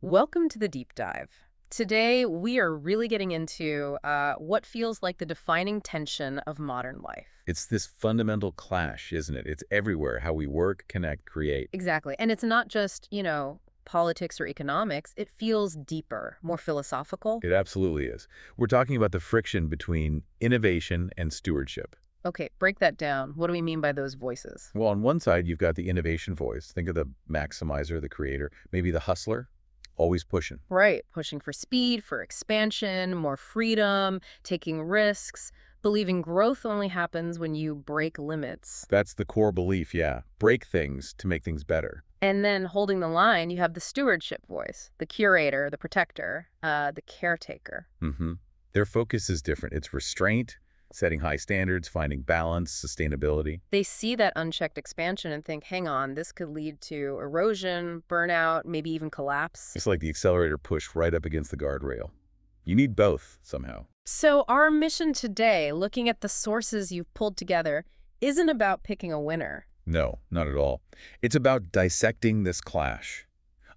Welcome to the deep dive. Today, we are really getting into what feels like the defining tension of modern life. It's this fundamental clash, isn't it? It's everywhere, how we work, connect, create. Exactly. And it's not just, politics or economics. It feels deeper, more philosophical. It absolutely is. We're talking about the friction between innovation and stewardship. Okay, break that down. What do we mean by those voices? Well, on one side, you've got the innovation voice. Think of the maximizer, the creator, maybe the hustler, always pushing. Right. Pushing for speed, for expansion, more freedom, taking risks, believing growth only happens when you break limits. That's the core belief, yeah. Break things to make things better. And then holding the line, you have the stewardship voice, the curator, the protector, the caretaker. Their focus is different. It's restraint, setting high standards, finding balance, sustainability. They see that unchecked expansion and think, hang on, this could lead to erosion, burnout, maybe even collapse. It's like the accelerator pushed right up against the guardrail. You need both, somehow. So our mission today, looking at the sources you've pulled together, isn't about picking a winner. No, not at all. It's about dissecting this clash,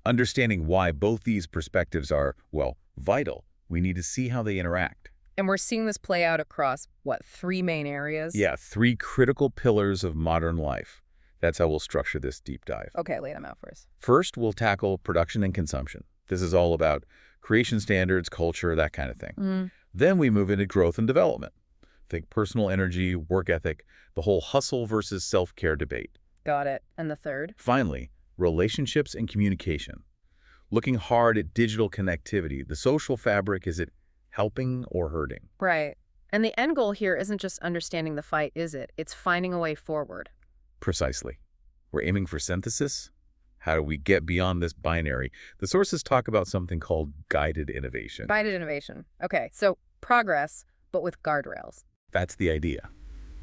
understanding why both these perspectives are, well, vital. We need to see how they interact. And we're seeing this play out across, what, three main areas? Yeah, three critical pillars of modern life. That's how we'll structure this deep dive. Okay, lay them out for us. First, we'll tackle production and consumption. This is all about creation standards, culture, that kind of thing. Then we move into growth and development. Think personal energy, work ethic, the whole hustle versus self-care debate. Got it. And the third? Finally, relationships and communication. Looking hard at digital connectivity, the social fabric, is it helping or hurting? Right. And the end goal here isn't just understanding the fight, is it? It's finding a way forward. Precisely. We're aiming for synthesis. How do we get beyond this binary? The sources talk about something called guided innovation. Guided innovation. Okay, so progress, but with guardrails. That's the idea.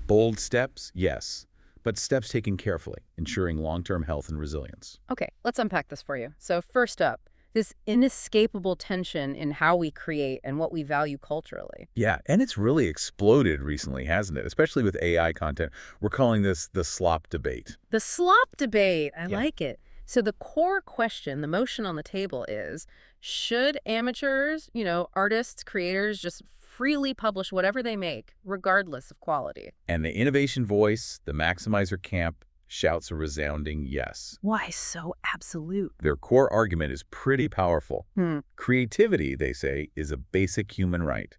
Bold steps, yes, but steps taken carefully, ensuring long-term health and resilience. Okay, let's unpack this for you. So first up, this inescapable tension in how we create and what we value culturally. Yeah, and it's really exploded recently, hasn't it? Especially with AI content. We're calling this the slop debate. The slop debate, I Yeah. like it. So the core question, the motion on the table is, should amateurs, artists, creators, just freely publish whatever they make, regardless of quality? And the innovation voice, the maximizer camp, shouts a resounding yes. Why so absolute? Their core argument is pretty powerful. Creativity, they say, is a basic human right.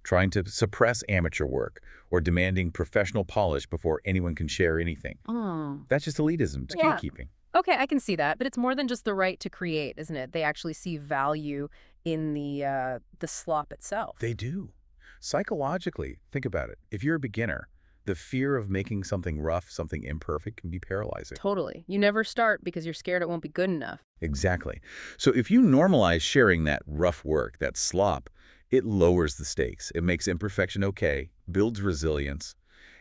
Trying to suppress amateur work or demanding professional polish before anyone can share anything. Oh. That's just elitism. It's Yeah. gatekeeping. Okay, I can see that, but it's more than just the right to create, isn't it? They actually see value in the slop itself. They do. Psychologically, think about it. If you're a beginner, the fear of making something rough, something imperfect can be paralyzing. Totally. You never start because you're scared it won't be good enough. Exactly. So if you normalize sharing that rough work, that slop, it lowers the stakes. It makes imperfection okay, builds resilience,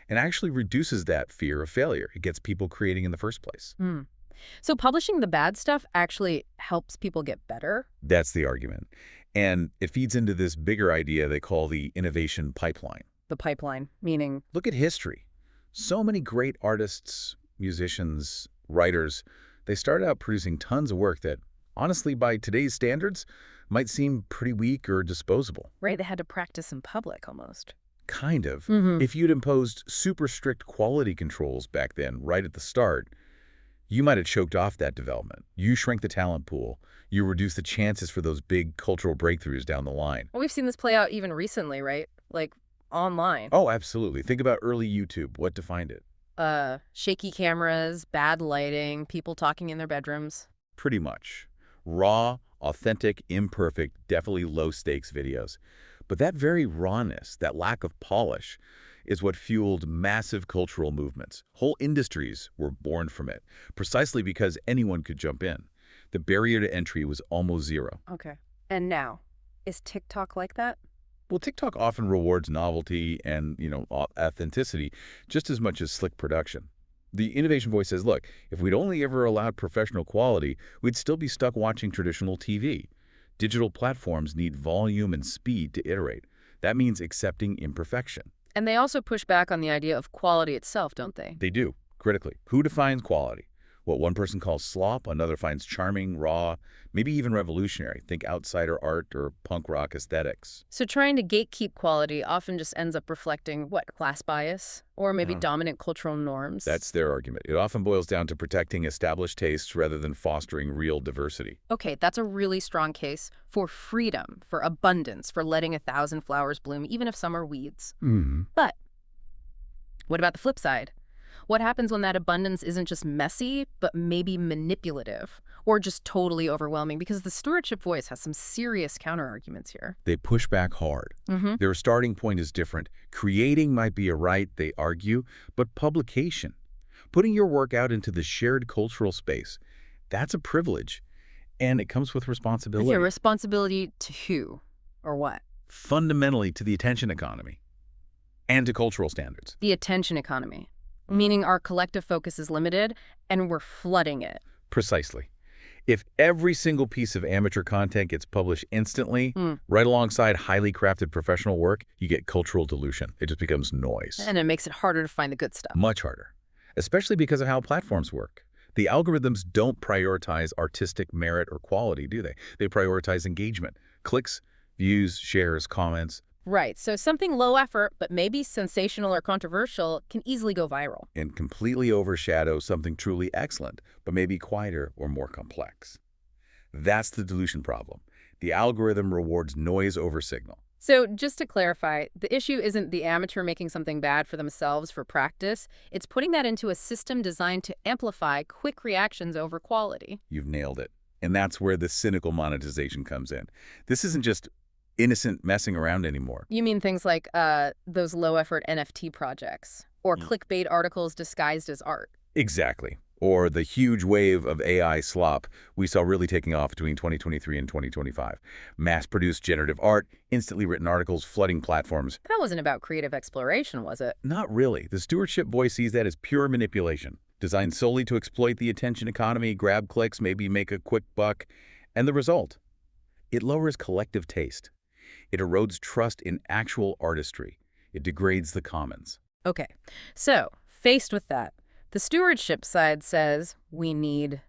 and actually reduces that fear of failure. It gets people creating in the first place. So publishing the bad stuff actually helps people get better? That's the argument. And it feeds into this bigger idea they call the innovation pipeline. The pipeline, meaning? Look at history. So many great artists, musicians, writers, they started out producing tons of work that, honestly, by today's standards, might seem pretty weak or disposable. Right, they had to practice in public almost. Kind of. If you'd imposed super strict quality controls back then, right at the start, you might have choked off that development. You shrank the talent pool. You reduce the chances for those big cultural breakthroughs down the line. Well, we've seen this play out even recently, right? Like online. Oh, absolutely. Think about early YouTube. What defined it? Shaky cameras, bad lighting, people talking in their bedrooms. Pretty much. Raw, authentic, imperfect, definitely low-stakes videos. But that very rawness, that lack of polish, is what fueled massive cultural movements. Whole industries were born from it, precisely because anyone could jump in. The barrier to entry was almost zero. Okay. And now, is TikTok like that? Well, TikTok often rewards novelty and, authenticity just as much as slick production. The innovation voice says, look, if we'd only ever allowed professional quality, we'd still be stuck watching traditional TV. Digital platforms need volume and speed to iterate. That means accepting imperfection. And they also push back on the idea of quality itself, don't they? They do, critically. Who defines quality? What one person calls slop, another finds charming, raw, maybe even revolutionary. Think outsider art or punk rock aesthetics. So trying to gatekeep quality often just ends up reflecting, what, class bias? Or maybe dominant cultural norms? That's their argument. It often boils down to protecting established tastes rather than fostering real diversity. Okay, that's a really strong case for freedom, for abundance, for letting 1,000 flowers bloom, even if some are weeds. But what about the flip side? What happens when that abundance isn't just messy, but maybe manipulative or just totally overwhelming? Because the stewardship voice has some serious counterarguments here. They push back hard. Their starting point is different. Creating might be a right, they argue, but publication, putting your work out into the shared cultural space, that's a privilege, and it comes with responsibility. Okay, responsibility to who or what? Fundamentally to the attention economy and to cultural standards. The attention economy, meaning our collective focus is limited and we're flooding it. Precisely. If every single piece of amateur content gets published instantly, right alongside highly crafted professional work, you get cultural dilution. It just becomes noise. And it makes it harder to find the good stuff. Much harder, especially because of how platforms work. The algorithms don't prioritize artistic merit or quality, do they? They prioritize engagement, clicks, views, shares, comments. Right, so something low effort, but maybe sensational or controversial, can easily go viral. And completely overshadow something truly excellent, but maybe quieter or more complex. That's the dilution problem. The algorithm rewards noise over signal. So just to clarify, the issue isn't the amateur making something bad for themselves for practice. It's putting that into a system designed to amplify quick reactions over quality. You've nailed it. And that's where the cynical monetization comes in. This isn't just innocent messing around anymore. You mean things like those low-effort NFT projects or clickbait articles disguised as art? Exactly. Or the huge wave of AI slop we saw really taking off between 2023 and 2025. Mass-produced generative art, instantly written articles flooding platforms. That wasn't about creative exploration, was it? Not really. The stewardship voice sees that as pure manipulation, designed solely to exploit the attention economy, grab clicks, maybe make a quick buck. And the result? It lowers collective taste. It erodes trust in actual artistry. It degrades the commons. Okay, so faced with that, the stewardship side says we need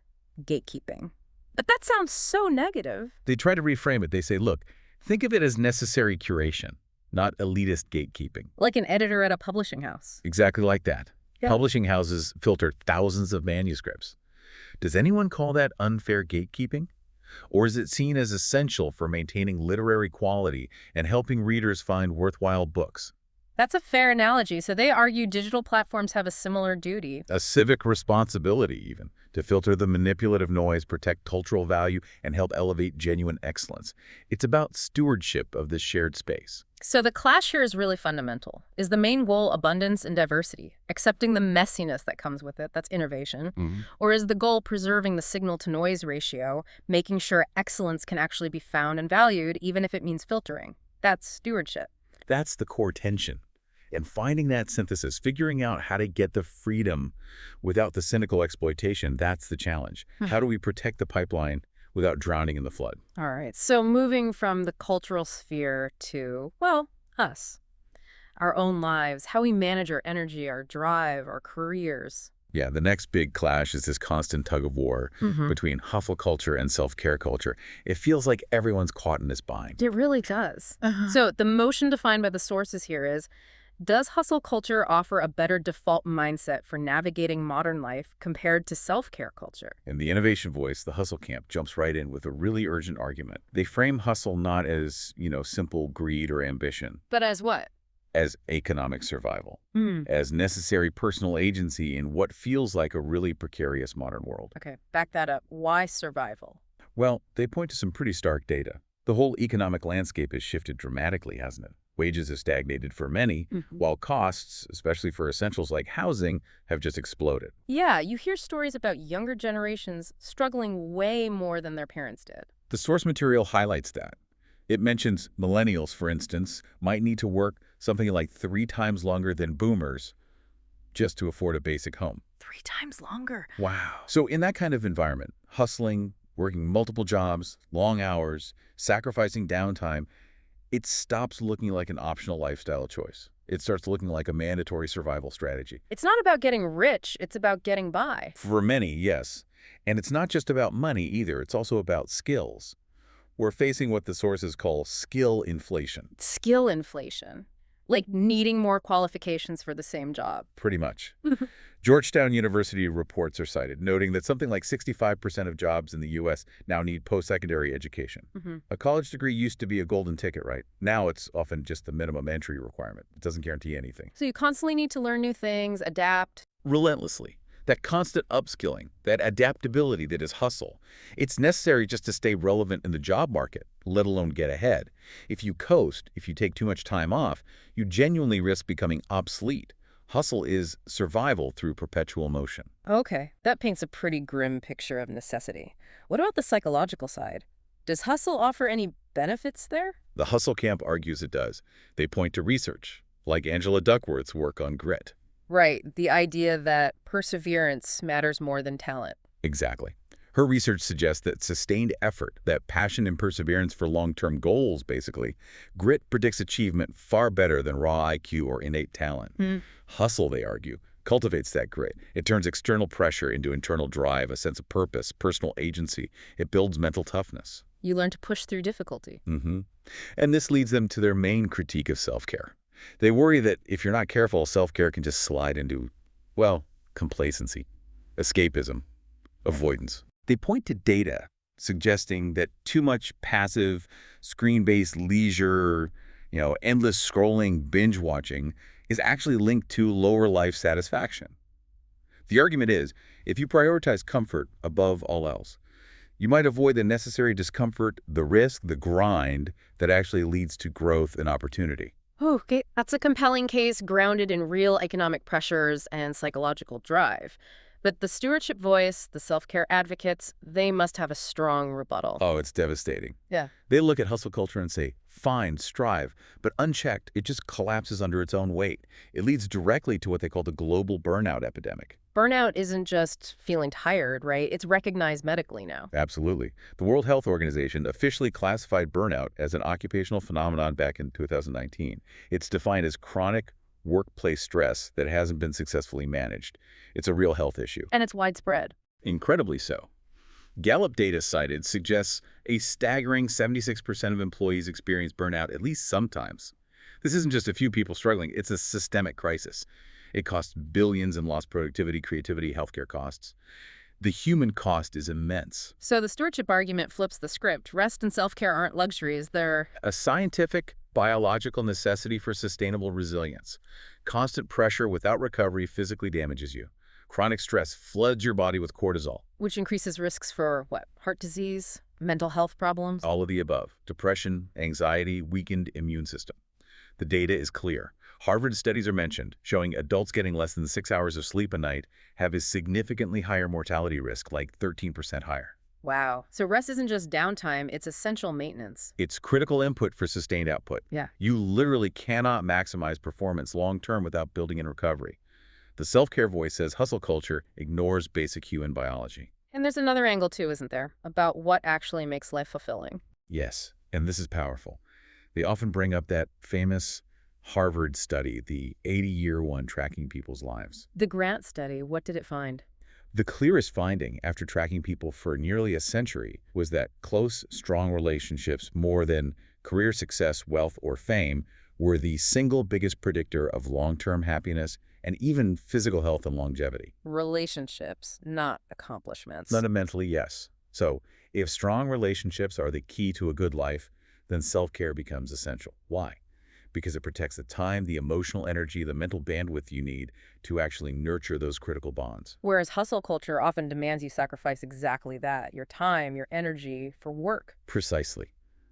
gatekeeping. But that sounds so negative. They try to reframe it. They say, look, think of it as necessary curation, not elitist gatekeeping. Like an editor at a publishing house. Exactly like that. Yeah. Publishing houses filter thousands of manuscripts. Does anyone call that unfair gatekeeping? Or is it seen as essential for maintaining literary quality and helping readers find worthwhile books? That's a fair analogy. So they argue digital platforms have a similar duty. A civic responsibility, even, to filter the manipulative noise, protect cultural value, and help elevate genuine excellence. It's about stewardship of this shared space. So the clash here is really fundamental. Is the main goal abundance and diversity, accepting the messiness that comes with it, that's innovation? Or is the goal preserving the signal-to-noise ratio, making sure excellence can actually be found and valued, even if it means filtering? That's stewardship. That's the core tension. And finding that synthesis, figuring out how to get the freedom without the cynical exploitation, that's the challenge. How do we protect the pipeline without drowning in the flood? All right, so moving from the cultural sphere to, well, us. Our own lives, how we manage our energy, our drive, our careers. Yeah, the next big clash is this constant tug of war between hustle culture and self-care culture. It feels like everyone's caught in this bind. It really does. So the motion defined by the sources here is, does hustle culture offer a better default mindset for navigating modern life compared to self-care culture? And the innovation voice, the hustle camp, jumps right in with a really urgent argument. They frame hustle not as, simple greed or ambition. But as what? As economic survival, as necessary personal agency in what feels like a really precarious modern world. Okay, back that up. Why survival? Well, they point to some pretty stark data. The whole economic landscape has shifted dramatically, hasn't it? Wages have stagnated for many, while costs, especially for essentials like housing, have just exploded. Yeah, you hear stories about younger generations struggling way more than their parents did. The source material highlights that. It mentions millennials, for instance, might need to work something like 3 times longer than boomers just to afford a basic home. 3 times longer? Wow. So in that kind of environment, hustling, working multiple jobs, long hours, sacrificing downtime, it stops looking like an optional lifestyle choice. It starts looking like a mandatory survival strategy. It's not about getting rich, it's about getting by. For many, yes. And it's not just about money either. It's also about skills. We're facing what the sources call skill inflation. Skill inflation. Like needing more qualifications for the same job. Pretty much. Georgetown University reports are cited, noting that something like 65% of jobs in the U.S. now need post-secondary education. A college degree used to be a golden ticket, right? Now it's often just the minimum entry requirement. It doesn't guarantee anything. So you constantly need to learn new things, adapt. Relentlessly. That constant upskilling, that adaptability that is hustle. It's necessary just to stay relevant in the job market, let alone get ahead. If you coast, if you take too much time off, you genuinely risk becoming obsolete. Hustle is survival through perpetual motion. Okay, that paints a pretty grim picture of necessity. What about the psychological side? Does hustle offer any benefits there? The hustle camp argues it does. They point to research, like Angela Duckworth's work on grit. Right, the idea that perseverance matters more than talent. Exactly. Her research suggests that sustained effort, that passion and perseverance for long-term goals, basically, grit predicts achievement far better than raw IQ or innate talent. Hustle, they argue, cultivates that grit. It turns external pressure into internal drive, a sense of purpose, personal agency. It builds mental toughness. You learn to push through difficulty. And this leads them to their main critique of self-care. They worry that if you're not careful, self-care can just slide into, well, complacency, escapism, avoidance. They point to data suggesting that too much passive, screen-based leisure, endless scrolling, binge-watching is actually linked to lower life satisfaction. The argument is, if you prioritize comfort above all else, you might avoid the necessary discomfort, the risk, the grind that actually leads to growth and opportunity. Okay, that's a compelling case grounded in real economic pressures and psychological drive. But the stewardship voice, the self-care advocates, they must have a strong rebuttal. Oh, it's devastating. Yeah. They look at hustle culture and say, fine, strive, but unchecked, it just collapses under its own weight. It leads directly to what they call the global burnout epidemic. Burnout isn't just feeling tired, right? It's recognized medically now. Absolutely. The World Health Organization officially classified burnout as an occupational phenomenon back in 2019. It's defined as chronic workplace stress that hasn't been successfully managed. It's a real health issue. And it's widespread. Incredibly so. Gallup data cited suggests a staggering 76% of employees experience burnout at least sometimes. This isn't just a few people struggling, it's a systemic crisis. It costs billions in lost productivity, creativity, healthcare costs. The human cost is immense. So the stewardship argument flips the script. Rest and self-care aren't luxuries, they're a scientific, biological necessity for sustainable resilience. Constant pressure without recovery physically damages you. Chronic stress floods your body with cortisol. Which increases risks for, what, heart disease, mental health problems? All of the above. Depression, anxiety, weakened immune system. The data is clear. Harvard studies are mentioned, showing adults getting less than 6 hours of sleep a night have a significantly higher mortality risk, like 13% higher. Wow. So rest isn't just downtime, it's essential maintenance. It's critical input for sustained output. Yeah. You literally cannot maximize performance long-term without building in recovery. The self-care voice says hustle culture ignores basic human biology. And there's another angle too, isn't there? About what actually makes life fulfilling. Yes, and this is powerful. They often bring up that famous Harvard study, the 80-year one tracking people's lives. The Grant study, what did it find? The clearest finding after tracking people for nearly a century was that close, strong relationships, more than career success, wealth, or fame, were the single biggest predictor of long-term happiness and even physical health and longevity. Relationships, not accomplishments. Fundamentally, yes. So, if strong relationships are the key to a good life, then self-care becomes essential. Why? Because it protects the time, the emotional energy, the mental bandwidth you need to actually nurture those critical bonds. Whereas hustle culture often demands you sacrifice exactly that, your time, your energy, for work. Precisely.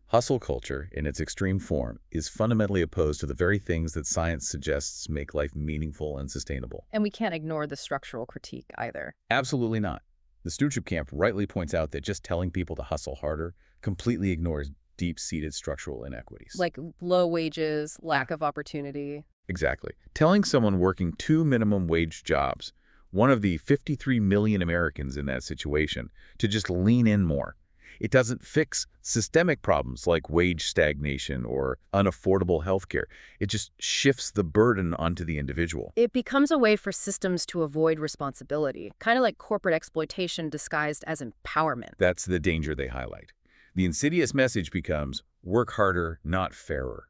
Hustle culture, in its extreme form, is fundamentally opposed to the very things that science suggests make life meaningful and sustainable. And we can't ignore the structural critique either. Absolutely not. The stewardship camp rightly points out that just telling people to hustle harder completely ignores deep-seated structural inequities. Like low wages, lack of opportunity. Exactly. Telling someone working 2 minimum wage jobs, one of the 53 million Americans in that situation, to just lean in more, It doesn't fix systemic problems like wage stagnation or unaffordable healthcare. It just shifts the burden onto the individual. It becomes a way for systems to avoid responsibility, kind of like corporate exploitation disguised as empowerment. That's the danger they highlight. The insidious message becomes, work harder, not fairer.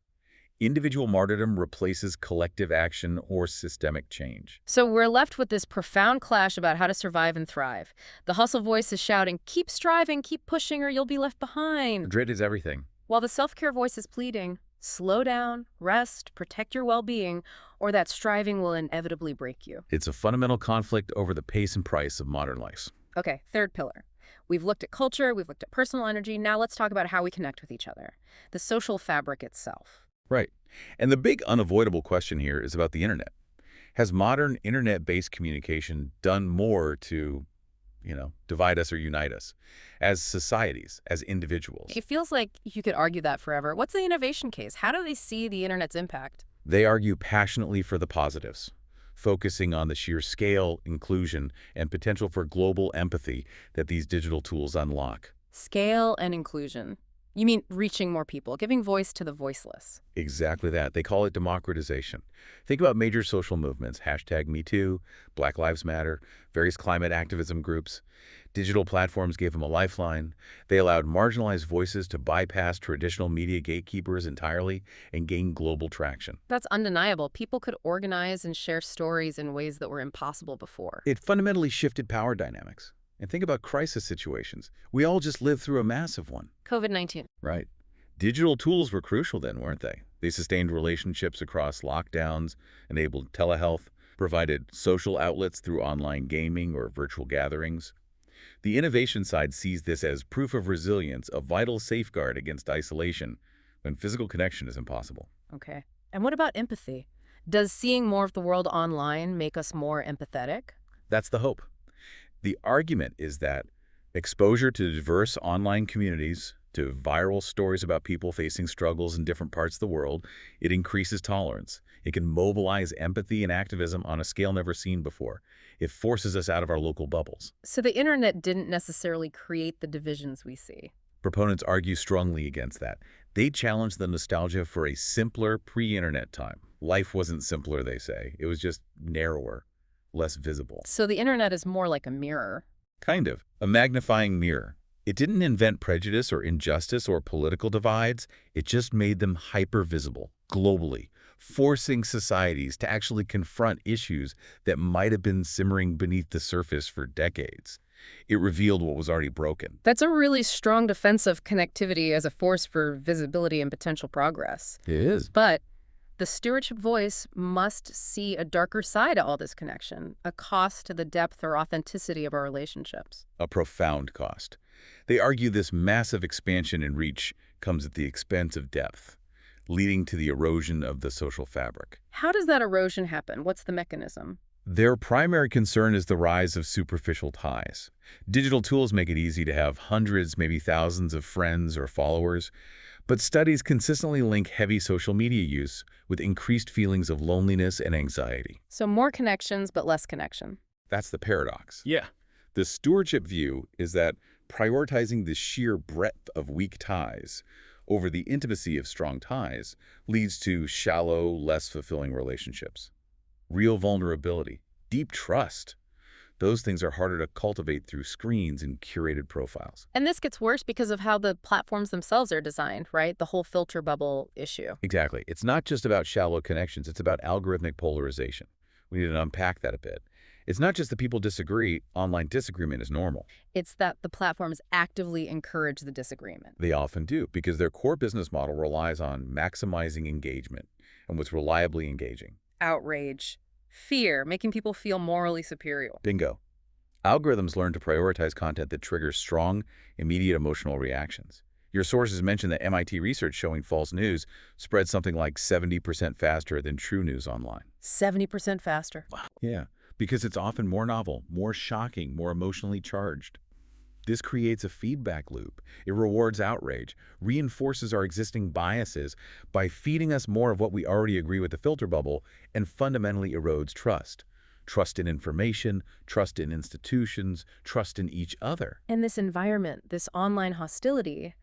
Individual martyrdom replaces collective action or systemic change. So we're left with this profound clash about how to survive and thrive. The hustle voice is shouting, keep striving, keep pushing, or you'll be left behind. Grit is everything. While the self-care voice is pleading, slow down, rest, protect your well-being, or that striving will inevitably break you. It's a fundamental conflict over the pace and price of modern life. Okay, third pillar. We've looked at culture, we've looked at personal energy, now let's talk about how we connect with each other. The social fabric itself. Right. And the big unavoidable question here is about the internet. Has modern internet-based communication done more to, divide us or unite us as societies, as individuals? It feels like you could argue that forever. What's the innovation case? How do they see the internet's impact? They argue passionately for the positives, focusing on the sheer scale, inclusion, and potential for global empathy that these digital tools unlock. Scale and inclusion. You mean reaching more people, giving voice to the voiceless. Exactly that. They call it democratization. Think about major social movements, #MeToo, Black Lives Matter, various climate activism groups. Digital platforms gave them a lifeline. They allowed marginalized voices to bypass traditional media gatekeepers entirely and gain global traction. That's undeniable. People could organize and share stories in ways that were impossible before. It fundamentally shifted power dynamics. And think about crisis situations. We all just lived through a massive one. COVID-19. Right. Digital tools were crucial then, weren't they? They sustained relationships across lockdowns, enabled telehealth, provided social outlets through online gaming or virtual gatherings. The innovation side sees this as proof of resilience, a vital safeguard against isolation when physical connection is impossible. Okay. And what about empathy? Does seeing more of the world online make us more empathetic? That's the hope. The argument is that exposure to diverse online communities, to viral stories about people facing struggles in different parts of the world, it increases tolerance. It can mobilize empathy and activism on a scale never seen before. It forces us out of our local bubbles. So the internet didn't necessarily create the divisions we see. Proponents argue strongly against that. They challenge the nostalgia for a simpler pre-internet time. Life wasn't simpler, they say. It was just narrower, less visible. So the internet is more like a mirror. Kind of. A magnifying mirror. It didn't invent prejudice or injustice or political divides. It just made them hyper-visible, globally, forcing societies to actually confront issues that might have been simmering beneath the surface for decades. It revealed what was already broken. That's a really strong defense of connectivity as a force for visibility and potential progress. It is. But the stewardship voice must see a darker side to all this connection, a cost to the depth or authenticity of our relationships. A profound cost. They argue this massive expansion in reach comes at the expense of depth, leading to the erosion of the social fabric. How does that erosion happen? What's the mechanism? Their primary concern is the rise of superficial ties. Digital tools make it easy to have hundreds, maybe thousands of friends or followers, but studies consistently link heavy social media use with increased feelings of loneliness and anxiety. So more connections, but less connection. That's the paradox. Yeah. The stewardship view is that prioritizing the sheer breadth of weak ties over the intimacy of strong ties leads to shallow, less fulfilling relationships. Real vulnerability, deep trust. Those things are harder to cultivate through screens and curated profiles. And this gets worse because of how the platforms themselves are designed, right? The whole filter bubble issue. Exactly. It's not just about shallow connections. It's about algorithmic polarization. We need to unpack that a bit. It's not just that people disagree. Online disagreement is normal. It's that the platforms actively encourage the disagreement. They often do, because their core business model relies on maximizing engagement and what's reliably engaging. Outrage, fear, making people feel morally superior. Bingo. Algorithms learn to prioritize content that triggers strong, immediate emotional reactions. Your sources mention that MIT research showing false news spreads something like 70% faster than true news online. 70% faster. Wow. Yeah, because it's often more novel, more shocking, more emotionally charged. This creates a feedback loop. It rewards outrage, reinforces our existing biases by feeding us more of what we already agree with the filter bubble, and fundamentally erodes trust. Trust in information, trust in institutions, trust in each other. And this environment, this online hostility,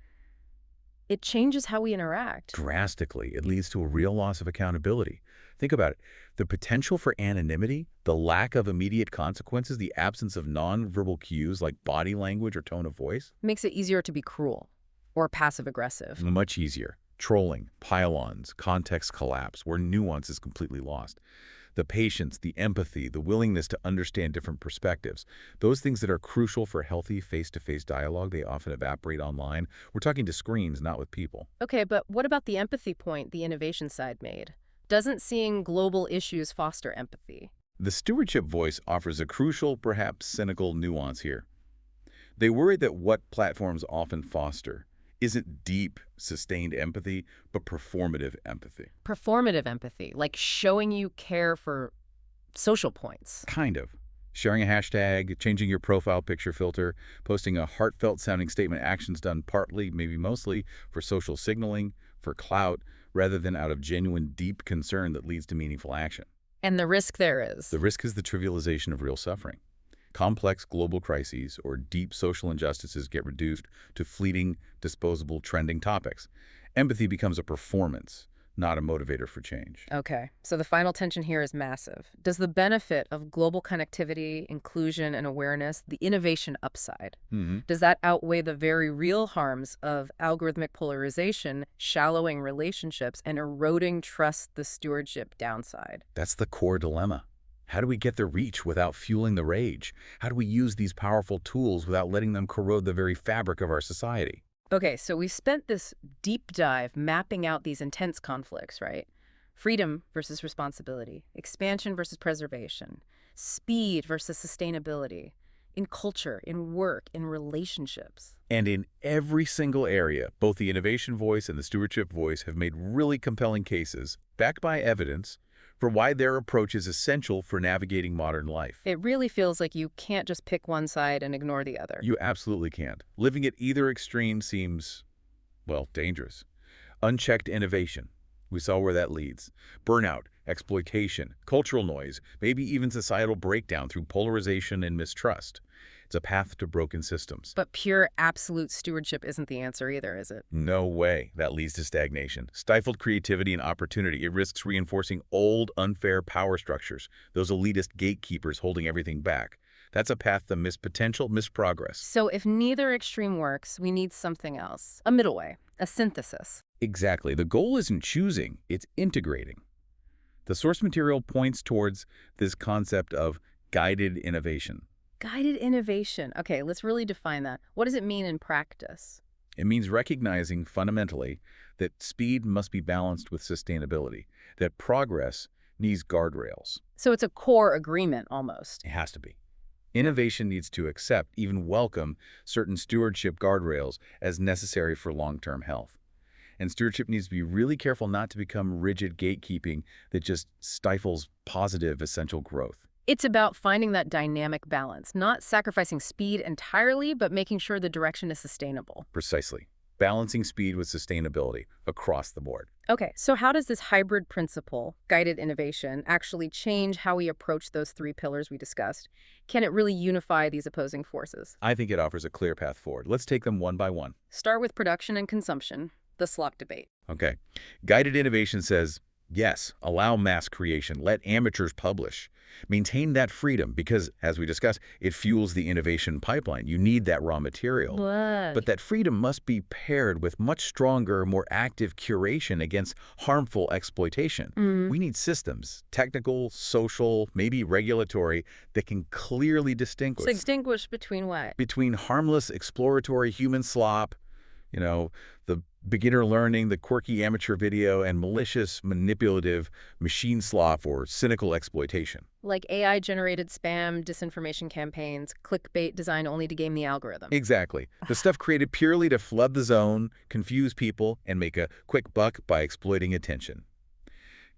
it changes how we interact. Drastically, it leads to a real loss of accountability. Think about it. The potential for anonymity, the lack of immediate consequences, the absence of nonverbal cues like body language or tone of voice. Makes it easier to be cruel or passive-aggressive. Much easier. Trolling, pile-ons, context collapse, where nuance is completely lost. The patience, the empathy, the willingness to understand different perspectives, those things that are crucial for healthy face-to-face dialogue, they often evaporate online. We're talking to screens, not with people. Okay, but what about the empathy point the innovation side made? Doesn't seeing global issues foster empathy? The stewardship voice offers a crucial, perhaps cynical nuance here. They worry that what platforms often foster isn't deep, sustained empathy, but performative empathy. Performative empathy, like showing you care for social points. Kind of. Sharing a hashtag, changing your profile picture filter, posting a heartfelt-sounding statement, actions done partly, maybe mostly, for social signaling, for clout, rather than out of genuine, deep concern that leads to meaningful action. And the risk there is? The risk is the trivialization of real suffering. Complex global crises or deep social injustices get reduced to fleeting, disposable, trending topics. Empathy becomes a performance, not a motivator for change. Okay, so the final tension here is massive. Does the benefit of global connectivity, inclusion, and awareness, the innovation upside, does that outweigh the very real harms of algorithmic polarization, shallowing relationships, and eroding trust, the stewardship downside? That's the core dilemma. How do we get the reach without fueling the rage? How do we use these powerful tools without letting them corrode the very fabric of our society? Okay, so we spent this deep dive mapping out these intense conflicts, right? Freedom versus responsibility, expansion versus preservation, speed versus sustainability, in culture, in work, in relationships. And in every single area, both the innovation voice and the stewardship voice have made really compelling cases, backed by evidence, for why their approach is essential for navigating modern life. It really feels like you can't just pick one side and ignore the other. You absolutely can't. Living at either extreme seems, well, dangerous. Unchecked innovation. We saw where that leads. Burnout, exploitation, cultural noise, maybe even societal breakdown through polarization and mistrust. It's a path to broken systems. But pure, absolute stewardship isn't the answer either, is it? No way. That leads to stagnation. Stifled creativity and opportunity. It risks reinforcing old, unfair power structures, those elitist gatekeepers holding everything back. That's a path to missed potential, missed progress. So if neither extreme works, we need something else. A middle way, a synthesis. Exactly. The goal isn't choosing, it's integrating. The source material points towards this concept of guided innovation. Guided innovation. Okay, let's really define that. What does it mean in practice? It means recognizing fundamentally that speed must be balanced with sustainability, that progress needs guardrails. So it's a core agreement almost. It has to be. Innovation needs to accept, even welcome, certain stewardship guardrails as necessary for long-term health. And stewardship needs to be really careful not to become rigid gatekeeping that just stifles positive, essential growth. It's about finding that dynamic balance, not sacrificing speed entirely, but making sure the direction is sustainable. Precisely. Balancing speed with sustainability across the board. Okay, so how does this hybrid principle, guided innovation, actually change how we approach those three pillars we discussed? Can it really unify these opposing forces? I think it offers a clear path forward. Let's take them one by one. Start with production and consumption, the slop debate. Okay. Guided innovation says, yes, allow mass creation. Let amateurs publish. Maintain that freedom because, as we discussed, it fuels the innovation pipeline. You need that raw material. But that freedom must be paired with much stronger, more active curation against harmful exploitation. We need systems, technical, social, maybe regulatory, that can clearly distinguish. Distinguish between what? Between harmless, exploratory human slop, the beginner learning, the quirky amateur video, and malicious, manipulative machine slop or cynical exploitation. Like AI-generated spam, disinformation campaigns, clickbait designed only to game the algorithm. Exactly. The stuff created purely to flood the zone, confuse people, and make a quick buck by exploiting attention.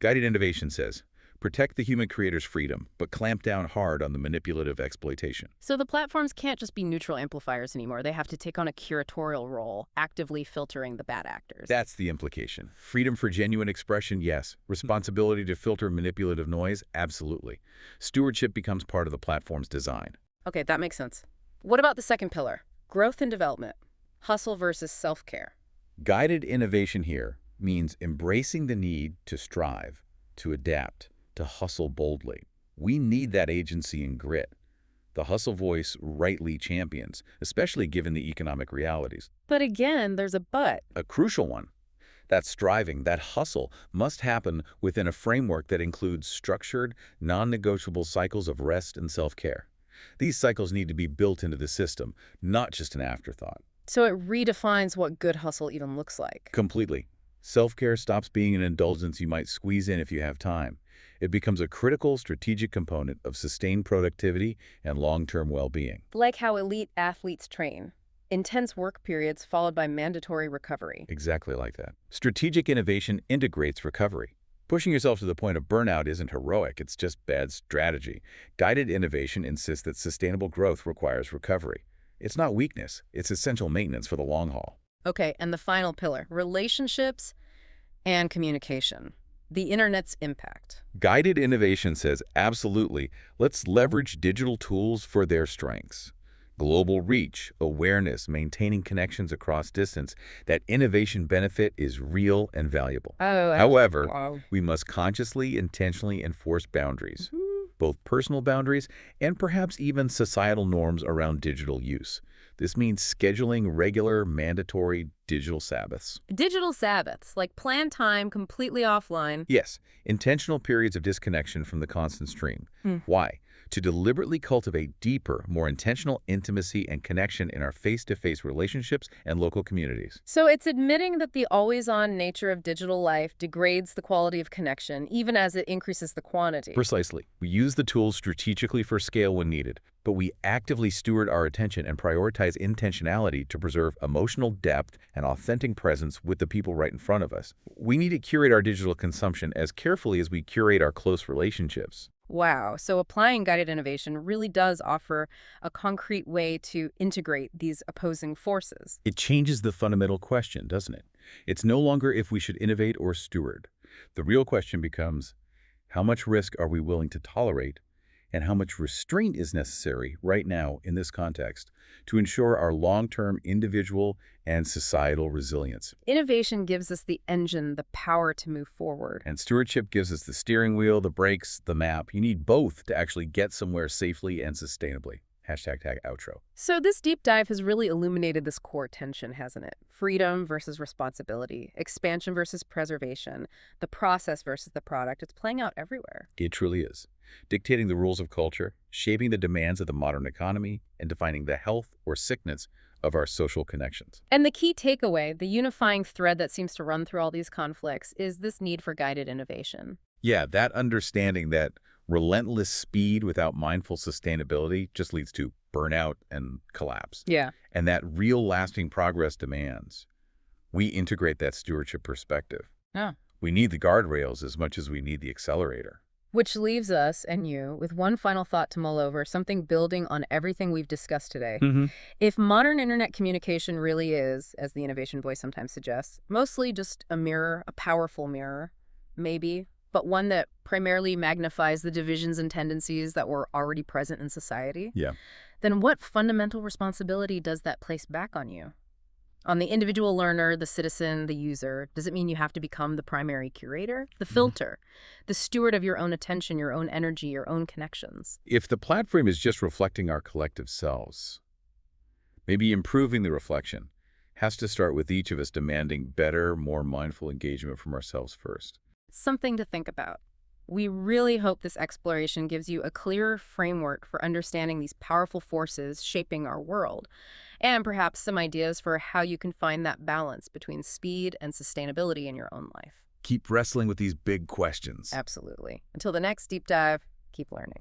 Guided innovation says, Protect the human creator's freedom, but clamp down hard on the manipulative exploitation. So the platforms can't just be neutral amplifiers anymore. They have to take on a curatorial role, actively filtering the bad actors. That's the implication. Freedom for genuine expression, yes. Responsibility to filter manipulative noise, absolutely. Stewardship becomes part of the platform's design. Okay, that makes sense. What about the second pillar? Growth and development. Hustle versus self-care. Guided innovation here means embracing the need to strive, to adapt, to hustle boldly. We need that agency and grit. The hustle voice rightly champions, especially given the economic realities. But again, there's a but. A crucial one. That striving, that hustle, must happen within a framework that includes structured, non-negotiable cycles of rest and self-care. These cycles need to be built into the system, not just an afterthought. So it redefines what good hustle even looks like. Completely. Self-care stops being an indulgence you might squeeze in if you have time. It becomes a critical strategic component of sustained productivity and long-term well-being. Like how elite athletes train. Intense work periods followed by mandatory recovery. Exactly like that. Strategic innovation integrates recovery. Pushing yourself to the point of burnout isn't heroic, it's just bad strategy. Guided innovation insists that sustainable growth requires recovery. It's not weakness, it's essential maintenance for the long haul. Okay, and the final pillar, relationships and communication. The internet's impact. Guided innovation says, absolutely, let's leverage digital tools for their strengths. Global reach, awareness, maintaining connections across distance, that innovation benefit is real and valuable. However, we must consciously, intentionally enforce boundaries, both personal boundaries and perhaps even societal norms around digital use. This means scheduling regular, mandatory digital Sabbaths. Digital Sabbaths, like planned time completely offline. Yes, intentional periods of disconnection from the constant stream. Why? To deliberately cultivate deeper, more intentional intimacy and connection in our face-to-face relationships and local communities. So it's admitting that the always-on nature of digital life degrades the quality of connection, even as it increases the quantity. Precisely. We use the tools strategically for scale when needed, but we actively steward our attention and prioritize intentionality to preserve emotional depth and authentic presence with the people right in front of us. We need to curate our digital consumption as carefully as we curate our close relationships. Wow. So applying guided innovation really does offer a concrete way to integrate these opposing forces. It changes the fundamental question, doesn't it? It's no longer if we should innovate or steward. The real question becomes, how much risk are we willing to tolerate, and how much restraint is necessary right now in this context to ensure our long-term individual and societal resilience. Innovation gives us the engine, the power to move forward. And stewardship gives us the steering wheel, the brakes, the map. You need both to actually get somewhere safely and sustainably. #outro. So this deep dive has really illuminated this core tension, hasn't it? Freedom versus responsibility, expansion versus preservation, the process versus the product. It's playing out everywhere. It truly is. Dictating the rules of culture, shaping the demands of the modern economy, and defining the health or sickness of our social connections. And the key takeaway, the unifying thread that seems to run through all these conflicts, is this need for guided innovation. Yeah, that understanding that relentless speed without mindful sustainability just leads to burnout and collapse. Yeah. And that real lasting progress demands we integrate that stewardship perspective. Yeah. We need the guardrails as much as we need the accelerator. Which leaves us and you with one final thought to mull over, something building on everything we've discussed today. If modern internet communication really is, as the innovation voice sometimes suggests, mostly just a mirror, a powerful mirror, maybe, but one that primarily magnifies the divisions and tendencies that were already present in society, then what fundamental responsibility does that place back on you? On the individual learner, the citizen, the user? Does it mean you have to become the primary curator, the filter, the steward of your own attention, your own energy, your own connections? If the platform is just reflecting our collective selves, maybe improving the reflection has to start with each of us demanding better, more mindful engagement from ourselves first. Something to think about. We really hope this exploration gives you a clearer framework for understanding these powerful forces shaping our world, and perhaps some ideas for how you can find that balance between speed and sustainability in your own life. Keep wrestling with these big questions. Absolutely. Until the next deep dive, keep learning.